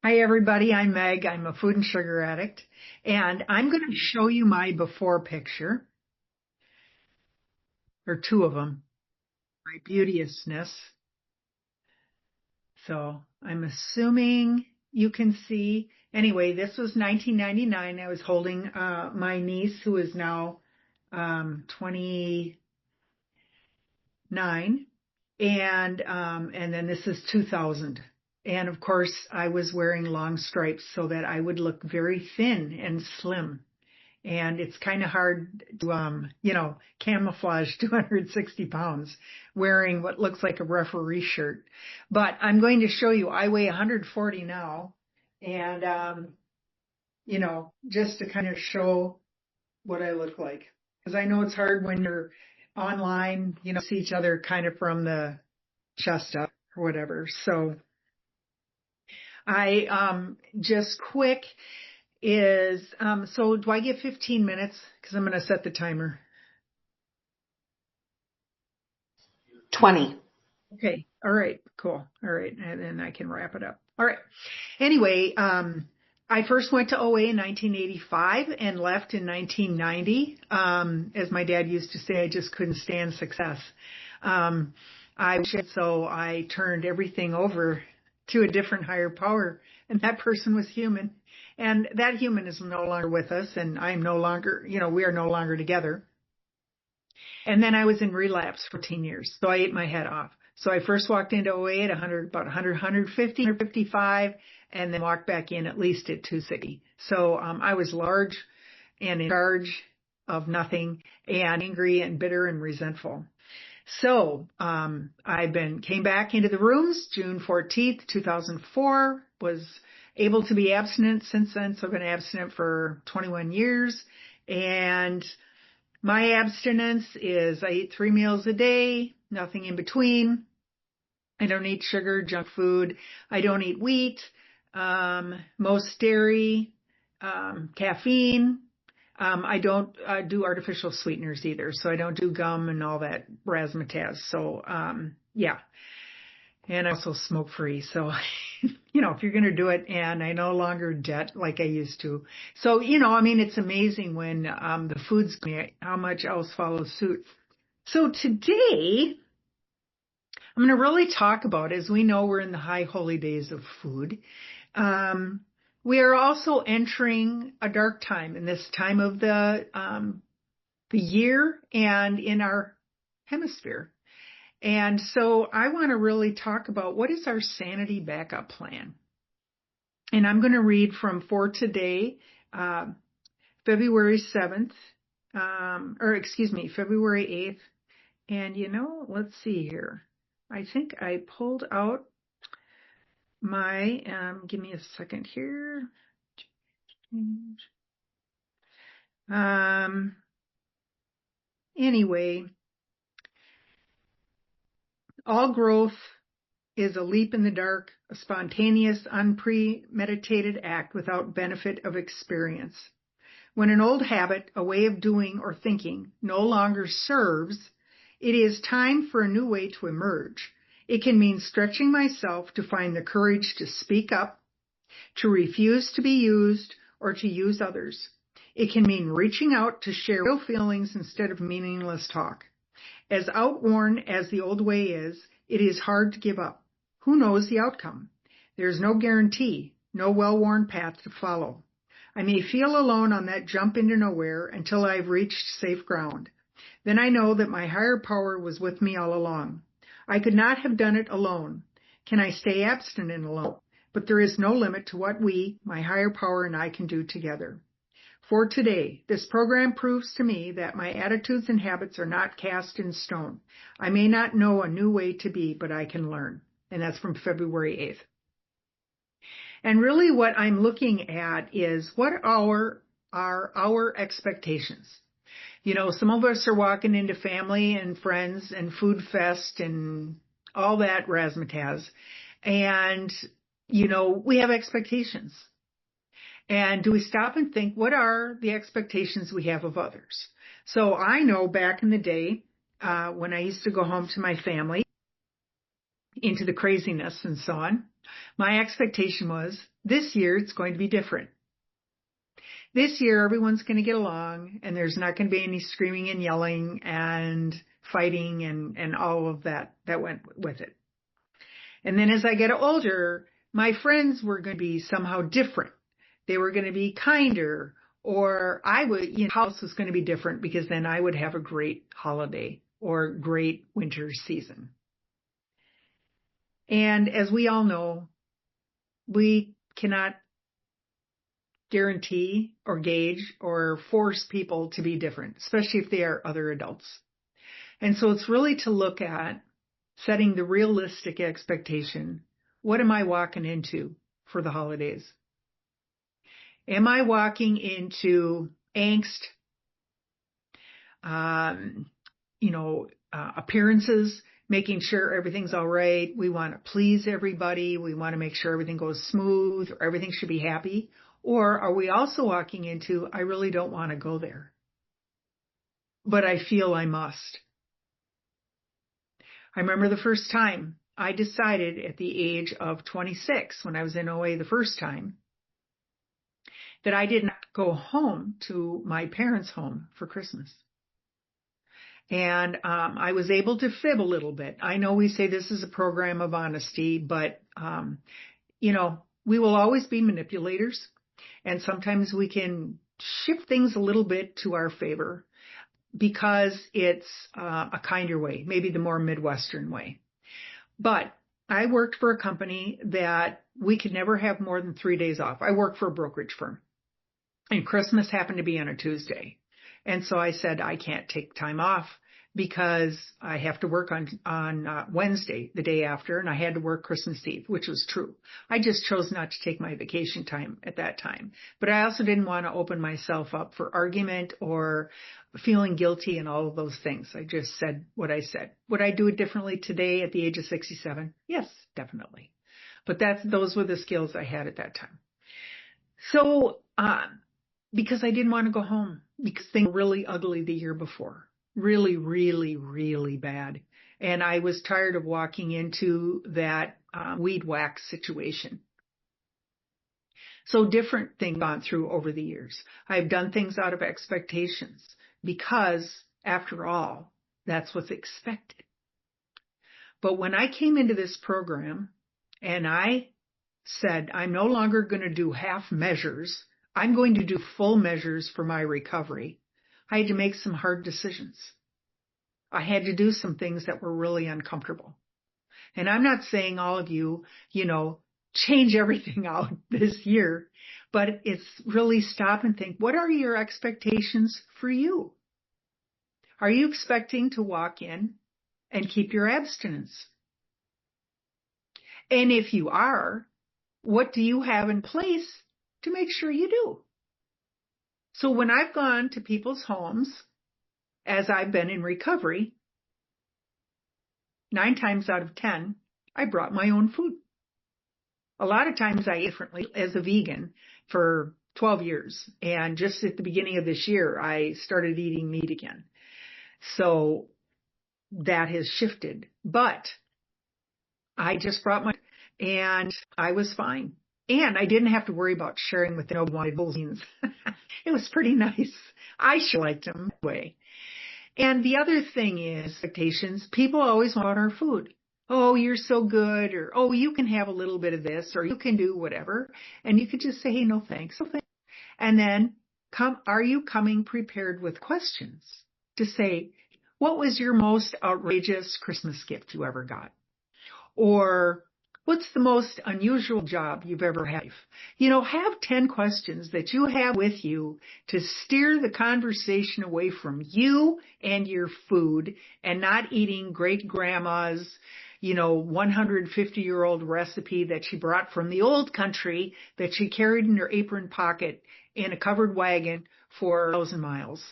Hi, everybody. I'm Meg. I'm a food and sugar addict, and I'm going to show you my before picture, or two of them, my beauteousness. So I'm assuming you can see. Anyway, this was 1999. I was holding my niece, who is now 29, and then this is 2000. And of course, I was wearing long stripes so that I would look very thin and slim. And it's kind of hard to, camouflage 260 pounds wearing what looks like a referee shirt. But I'm going to show you, I weigh 140 now. And, just to kind of show what I look like. Because I know it's hard when you're online, see each other kind of from the chest up or whatever. So just quick is, so do I get 15 minutes? Because I'm going to set the timer. 20. Okay. All right. Cool. All right. And then I can wrap it up. All right. Anyway, I first went to OA in 1985 and left in 1990. As my dad used to say, I just couldn't stand success. So I turned everything over to a different higher power, and that person was human. And that human is no longer with us, and I'm no longer, we are no longer together. And then I was in relapse for 10 years, so I ate my head off. So I first walked into OA at about 100, 150, 155, and then walked back in at least at 260. So I was large and in charge of nothing and angry and bitter and resentful. So came back into the rooms June 14th, 2004, was able to be abstinent since then. So I've been abstinent for 21 years. And my abstinence is I eat 3 meals a day, nothing in between. I don't eat sugar, junk food. I don't eat wheat, most dairy, caffeine. I don't do artificial sweeteners either. So I don't do gum and all that razzmatazz. So, yeah. And I also smoke free. So, if you're going to do it, and I no longer jet like I used to. So, it's amazing when the food's how much else follows suit. So today, I'm going to really talk about, as we know, we're in the high holy days of food. We are also entering a dark time in this time of the year and in our hemisphere. And so I want to really talk about what is our sanity backup plan. And I'm going to read from For Today, February 7th, February 8th. And, let's see here. I think I pulled out my, give me a second here. Anyway, all growth is a leap in the dark, a spontaneous, unpremeditated act without benefit of experience. When an old habit, a way of doing or thinking, no longer serves, it is time for a new way to emerge. It can mean stretching myself to find the courage to speak up, to refuse to be used, or to use others. It can mean reaching out to share real feelings instead of meaningless talk. As outworn as the old way is, it is hard to give up. Who knows the outcome? There's no guarantee, no well-worn path to follow. I may feel alone on that jump into nowhere until I've reached safe ground. Then I know that my higher power was with me all along. I could not have done it alone. Can I stay abstinent alone? But there is no limit to what we, my higher power, and I can do together. For today, this program proves to me that my attitudes and habits are not cast in stone. I may not know a new way to be, but I can learn. And that's from February 8th. And really what I'm looking at is what are our expectations? Some of us are walking into family and friends and food fest and all that razzmatazz. And, we have expectations. And do we stop and think, what are the expectations we have of others? So I know back in the day, when I used to go home to my family, into the craziness and so on, my expectation was this year it's going to be different. This year everyone's going to get along and there's not going to be any screaming and yelling and fighting and all of that went with it. And then as I get older, my friends were going to be somehow different. They were going to be kinder, or house was going to be different because then I would have a great holiday or great winter season. And as we all know, we cannot guarantee or gauge or force people to be different, especially if they are other adults. And so it's really to look at setting the realistic expectation. What am I walking into for the holidays? Am I walking into angst, appearances, making sure everything's all right? We want to please everybody. We want to make sure everything goes smooth or everything should be happy. Or are we also walking into, I really don't want to go there, but I feel I must? I remember the first time I decided at the age of 26, when I was in OA the first time, that I did not go home to my parents' home for Christmas. And I was able to fib a little bit. I know we say this is a program of honesty, but, we will always be manipulators. And sometimes we can shift things a little bit to our favor because it's a kinder way, maybe the more Midwestern way. But I worked for a company that we could never have more than 3 days off. I worked for a brokerage firm. And Christmas happened to be on a Tuesday. And so I said, I can't take time off because I have to work on Wednesday, the day after, and I had to work Christmas Eve, which was true. I just chose not to take my vacation time at that time. But I also didn't want to open myself up for argument or feeling guilty and all of those things. I just said what I said. Would I do it differently today at the age of 67? Yes, definitely. But those were the skills I had at that time. So, because I didn't want to go home because things were really ugly the year before. Really, really, really bad. And I was tired of walking into that weed whack situation. So different things gone through over the years. I've done things out of expectations because, after all, that's what's expected. But when I came into this program and I said, I'm no longer going to do half measures, I'm going to do full measures for my recovery, I had to make some hard decisions. I had to do some things that were really uncomfortable. And I'm not saying all of you, change everything out this year, but it's really stop and think, what are your expectations for you? Are you expecting to walk in and keep your abstinence? And if you are, what do you have in place to make sure you do? So when I've gone to people's homes, as I've been in recovery, 9 times out of 10, I brought my own food. A lot of times I ate differently as a vegan for 12 years. And just at the beginning of this year, I started eating meat again. So that has shifted. But I just brought my, and I was fine. And I didn't have to worry about sharing with nobody wanted beans. It was pretty nice. I sure liked them that way. And the other thing is expectations. People always want our food. Oh, you're so good, or oh, you can have a little bit of this, or you can do whatever. And you could just say, hey, no thanks. No thanks. And then are you coming prepared with questions to say, what was your most outrageous Christmas gift you ever got? Or what's the most unusual job you've ever had? Have 10 questions that you have with you to steer the conversation away from you and your food and not eating great grandma's, 150-year-old recipe that she brought from the old country that she carried in her apron pocket in a covered wagon for 1,000 miles.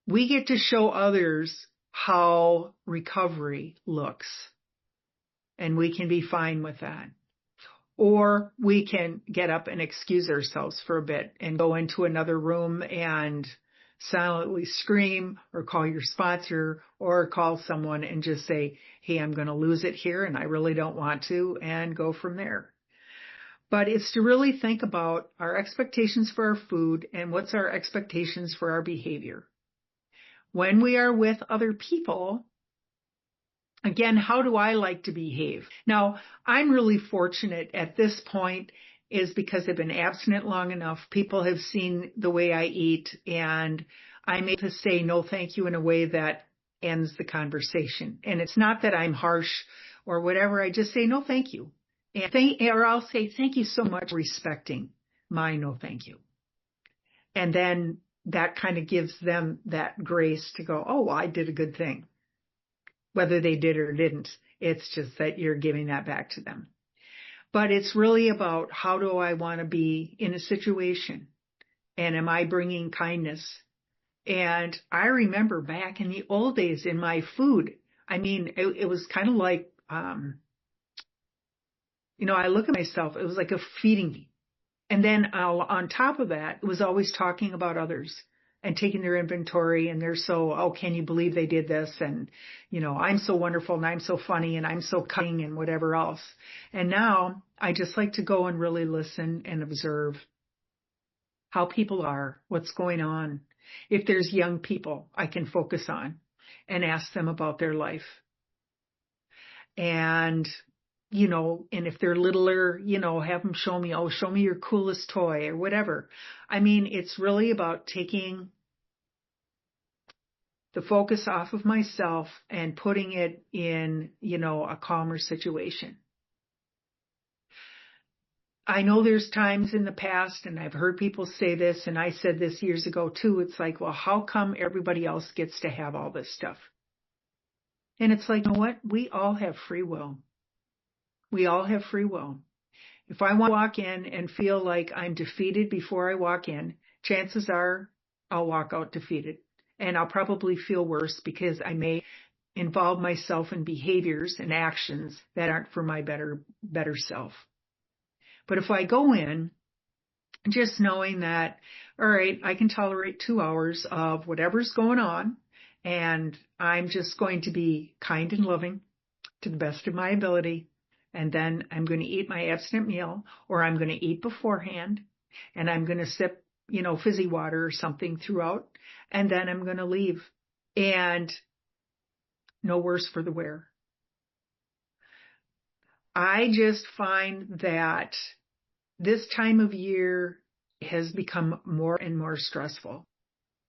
We get to show others how recovery looks. And we can be fine with that. Or we can get up and excuse ourselves for a bit and go into another room and silently scream or call your sponsor or call someone and just say, hey, I'm going to lose it here and I really don't want to, and go from there. But it's to really think about our expectations for our food and what's our expectations for our behavior. When we are with other people, again, how do I like to behave? Now, I'm really fortunate at this point is because I've been abstinent long enough. People have seen the way I eat, and I'm able to say no thank you in a way that ends the conversation. And it's not that I'm harsh or whatever. I just say no thank you. Or I'll say thank you so much for respecting my no thank you. And then that kind of gives them that grace to go, oh, well, I did a good thing. Whether they did or didn't, it's just that you're giving that back to them. But it's really about how do I want to be in a situation? And am I bringing kindness? And I remember back in the old days in my food, I mean, it was kind of like, I look at myself, it was like a feeding me. And then on top of that, it was always talking about others and taking their inventory, and they're so, oh, can you believe they did this? And, I'm so wonderful and I'm so funny and I'm so cunning and whatever else. And now I just like to go and really listen and observe how people are, what's going on. If there's young people I can focus on and ask them about their life. And, and if they're littler, have them show me your coolest toy or whatever. I mean, it's really about taking the focus off of myself and putting it in, a calmer situation. I know there's times in the past, and I've heard people say this, and I said this years ago too, it's like, well, how come everybody else gets to have all this stuff? And it's like, you know what? We all have free will. We all have free will. If I want to walk in and feel like I'm defeated before I walk in, chances are I'll walk out defeated. And I'll probably feel worse because I may involve myself in behaviors and actions that aren't for my better self. But if I go in just knowing that, all right, I can tolerate 2 hours of whatever's going on, and I'm just going to be kind and loving to the best of my ability, and then I'm going to eat my abstinent meal, or I'm going to eat beforehand, and I'm going to sip, fizzy water or something throughout, and then I'm going to leave. And no worse for the wear. I just find that this time of year has become more and more stressful.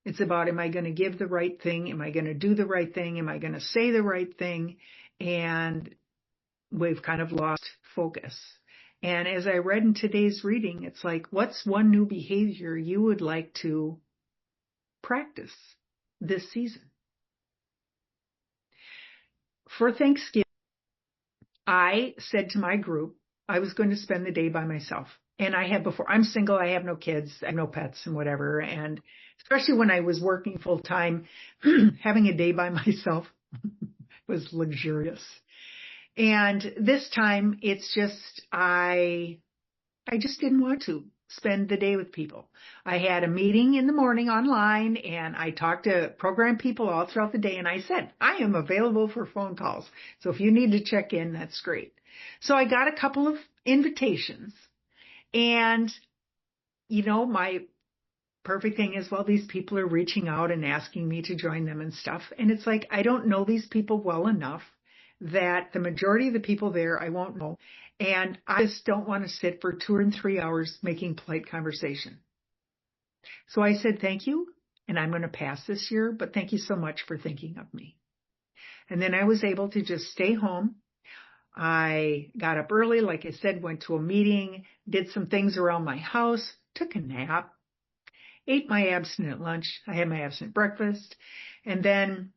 It's about, am I going to give the right thing? Am I going to do the right thing? Am I going to say the right thing? And we've kind of lost focus. And as I read in today's reading, it's like, what's one new behavior you would like to practice this season? For Thanksgiving, I said to my group, I was going to spend the day by myself. And I have before. I'm single. I have no kids. I have no pets and whatever. And especially when I was working full time, having a day by myself was luxurious. And this time it's just, I just didn't want to spend the day with people. I had a meeting in the morning online, and I talked to program people all throughout the day. And I said, I am available for phone calls. So if you need to check in, that's great. So I got a couple of invitations, and, my perfect thing is, well, these people are reaching out and asking me to join them and stuff. And it's like, I don't know these people well enough that the majority of the people there I won't know. And I just don't want to sit for 2 or 3 hours making polite conversation. So I said, thank you. And I'm going to pass this year, but thank you so much for thinking of me. And then I was able to just stay home. I got up early, like I said, went to a meeting, did some things around my house, took a nap, ate my abstinent lunch. I had my abstinent breakfast. And then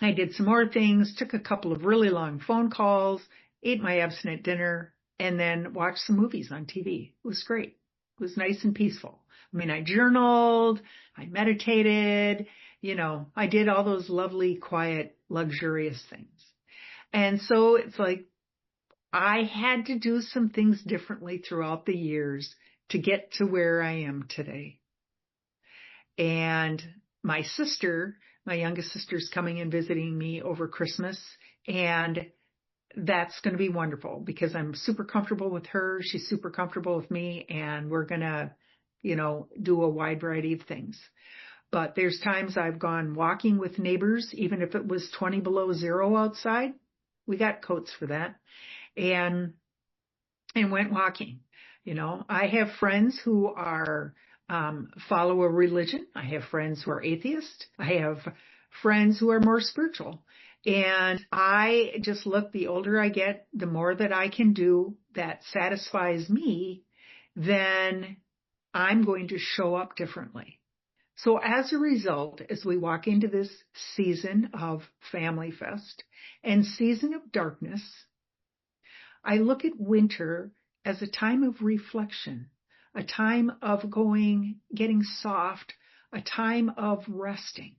I did some more things, took a couple of really long phone calls, ate my abstinent dinner, and then watched some movies on TV. It was great. It was nice and peaceful. I mean, I journaled, I meditated, I did all those lovely, quiet, luxurious things. And so it's like I had to do some things differently throughout the years to get to where I am today. And my sister, my youngest sister's coming and visiting me over Christmas. And that's going to be wonderful because I'm super comfortable with her. She's super comfortable with me. And we're going to, do a wide variety of things. But there's times I've gone walking with neighbors, even if it was 20 below zero outside. We got coats for that. And went walking. I have friends who are follow a religion. I have friends who are atheists. I have friends who are more spiritual. And I just look, the older I get, the more that I can do that satisfies me, then I'm going to show up differently. So as a result, as we walk into this season of Family Fest and season of darkness, I look at winter as a time of reflection, a time of getting soft, a time of resting,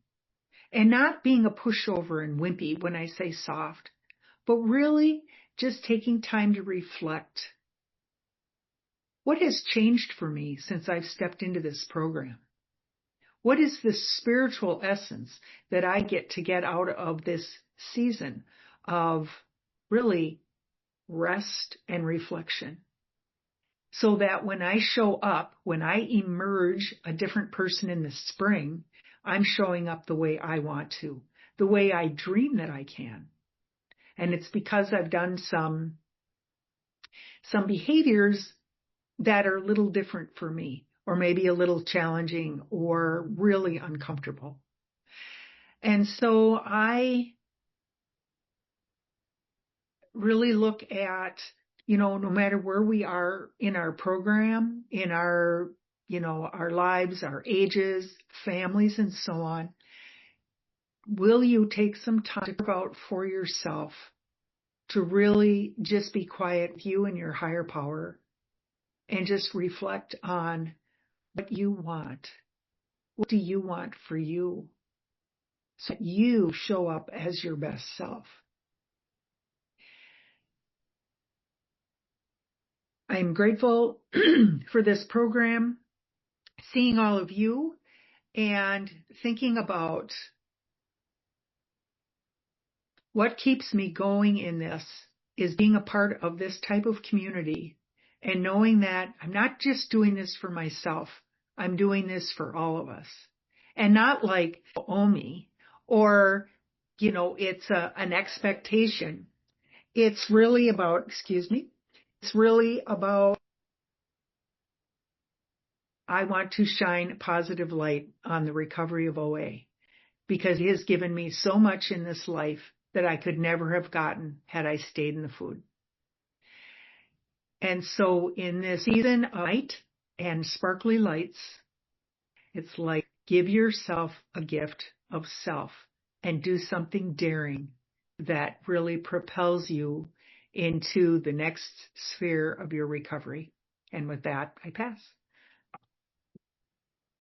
and not being a pushover and wimpy when I say soft, but really just taking time to reflect. What has changed for me since I've stepped into this program? What is the spiritual essence that I get to get out of this season of really rest and reflection? So that when I show up, when I emerge a different person in the spring, I'm showing up the way I want to, the way I dream that I can. And it's because I've done some behaviors that are a little different for me, or maybe a little challenging or really uncomfortable. And so I really look at, no matter where we are in our program, in our, our lives, our ages, families, and so on, will you take some time to carve out for yourself to really just be quiet with you and your higher power and just reflect on what you want? What do you want for you? So that you show up as your best self. I'm grateful for this program, seeing all of you, and thinking about what keeps me going in this is being a part of this type of community and knowing that I'm not just doing this for myself. I'm doing this for all of us. And not like, owe me, or, it's an expectation. It's really about, it's really about, I want to shine positive light on the recovery of OA because he has given me so much in this life that I could never have gotten had I stayed in the food. And so in this season of light and sparkly lights, it's like give yourself a gift of self and do something daring that really propels you into the next sphere of your recovery. And with that, I pass.